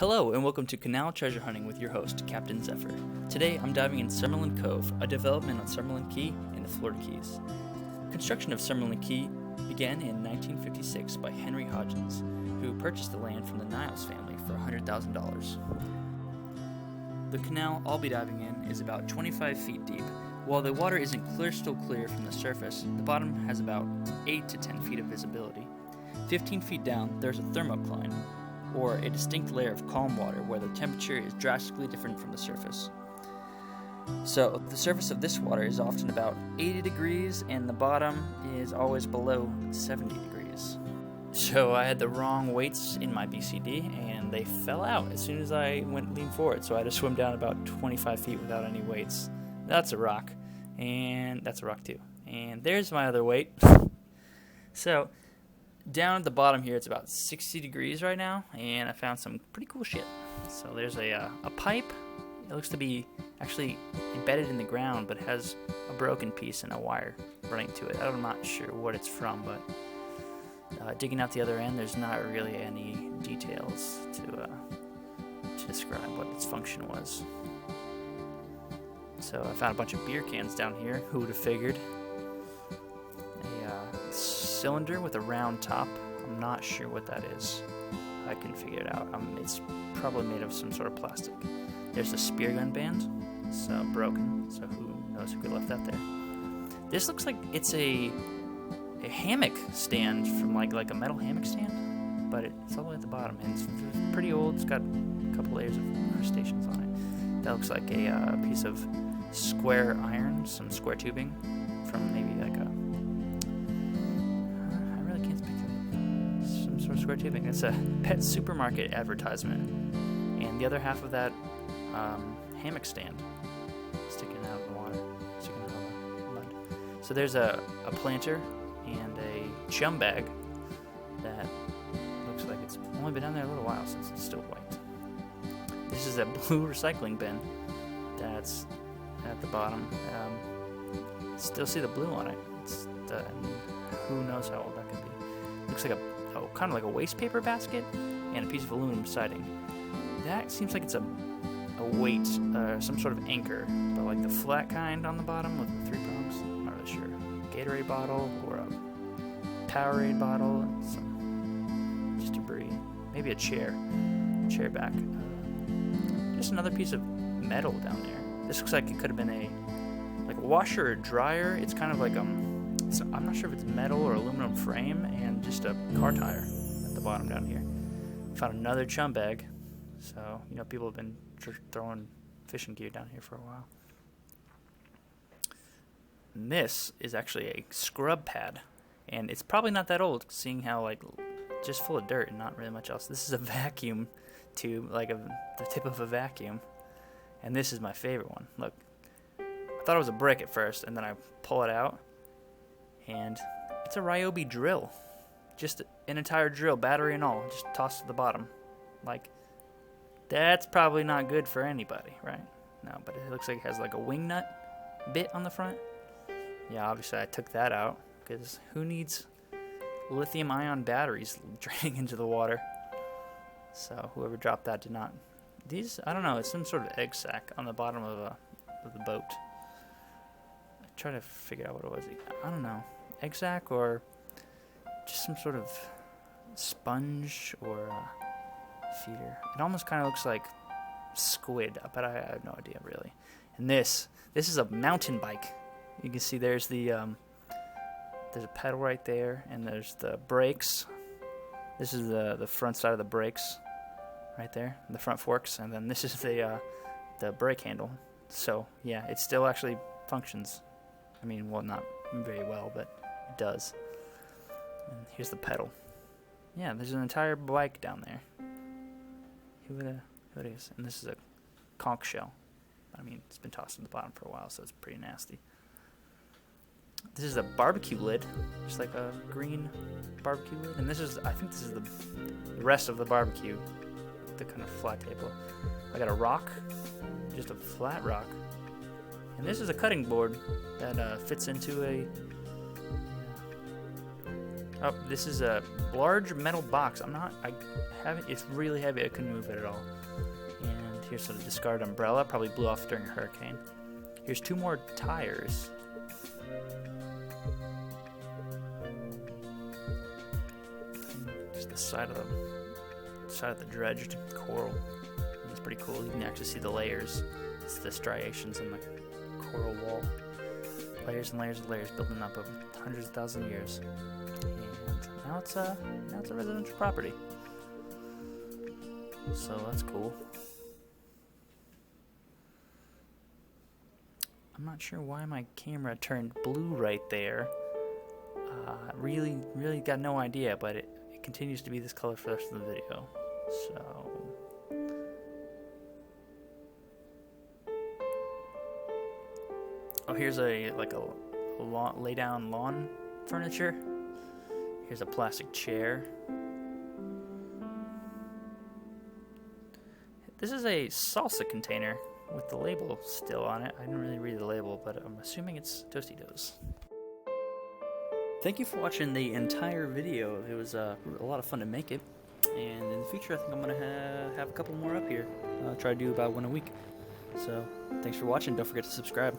Hello and welcome to Canal Treasure Hunting with your host, Captain Zephyr. Today I'm diving in Summerlin Cove, a development on Summerlin Key in the Florida Keys. Construction of Summerlin Key began in 1956 by Henry Hodgins, who purchased the land from the Niles family for $100,000. The canal I'll be diving in is about 25 feet deep. While the water isn't crystal clear from the surface, the bottom has about 8 to 10 feet of visibility. 15 feet down, there's a thermocline, or a distinct layer of calm water where the temperature is drastically different from the surface. So the surface of this water is often about 80 degrees and the bottom is always below 70 degrees. So I had the wrong weights in my BCD and they fell out as soon as I leaned forward, so I had to swim down about 25 feet without any weights. That's a rock, and that's a rock too. And there's my other weight. So down at the bottom here, it's about 60 degrees right now, and I found some pretty cool shit. So there's a pipe. It looks to be actually embedded in the ground, but has a broken piece and a wire running to it. I'm not sure what it's from, but digging out the other end, there's not really any details to describe what its function was. So I found a bunch of beer cans down here. Who would have figured? A cylinder with a round top. I'm not sure what that is. I couldn't figure it out. It's probably made of some sort of plastic. There's a spear gun band. It's broken, so who knows who could have left that there. This looks like it's a hammock stand from like a metal hammock stand, but it's all the way at the bottom, and it's pretty old. It's got a couple layers of crustaceans on it. That looks like a piece of square iron, some square tubing from maybe like I really can't speak to it. Some sort of square tubing. It's a pet supermarket advertisement, and the other half of that hammock stand sticking out of the water, sticking out of the mud. So there's a planter and a chum bag that looks like it's only been down there a little while since it's still white. This is a blue recycling bin that's at the bottom. Still see the blue on it. Who knows how old that could be. Looks like kind of like a waste paper basket and a piece of aluminum siding. That seems like it's a weight, some sort of anchor, but like the flat kind on the bottom with the 3 prongs. I'm not really sure. Gatorade bottle or a Powerade bottle, just debris. Maybe a chair back. Just another piece of metal down there. This looks like it could have been a washer or dryer. It's kind of like I'm not sure if it's metal or aluminum frame and just a car tire at the bottom down here. Found another chum bag. So, people have been throwing fishing gear down here for a while. And this is actually a scrub pad, and it's probably not that old, seeing how just full of dirt and not really much else. This is a vacuum tube, the tip of a vacuum, and this is my favorite one. Look, I thought it was a brick at first, and then I pull it out, and it's a Ryobi drill, just an entire drill, battery and all, just tossed to the bottom. That's probably not good for anybody, right? No, but it looks like it has a wing nut bit on the front. Yeah, obviously I took that out, because who needs lithium-ion batteries draining into the water? So whoever dropped that did not. These, I don't know, it's some sort of egg sac on the bottom of the boat. I try to figure out what it was. I don't know, egg sac or just some sort of sponge or feeder. It almost kind of looks like squid, but I have no idea really. And this is a mountain bike. You can see there's there's a pedal right there, and there's the brakes. This is the front side of the brakes right there, the front forks, and then this is the brake handle. So yeah, it still actually functions. I mean, well, not very well, but it does. And here's the pedal. Yeah, there's an entire bike down there. Who it is? And this is a conch shell. I mean, it's been tossed in the bottom for a while, so it's pretty nasty. This is a barbecue lid, just like a green barbecue lid. And I think this is the rest of the barbecue, the kind of flat table. I got a rock, just a flat rock. And this is a cutting board that fits into Oh, this is a large metal box. I haven't, it's really heavy. I couldn't move it at all. And here's a discarded umbrella, probably blew off during a hurricane. Here's 2 more tires. Just the side of the dredged coral. It's pretty cool. You can actually see the layers. It's the striations in the coral wall. Layers and layers and layers building up over hundreds of thousands of years. And now it's a residential property. So that's cool. I'm not sure why my camera turned blue right there. Really got no idea, but it continues to be this color for the rest of the video. So oh, here's a lay down lawn furniture. Here's a plastic chair. This is a salsa container with the label still on it. I didn't really read the label, but I'm assuming it's Tostitos. Thank you for watching the entire video. It was a lot of fun to make it. And in the future, I think I'm going to have a couple more up here. I'll try to do about one a week. So, thanks for watching. Don't forget to subscribe.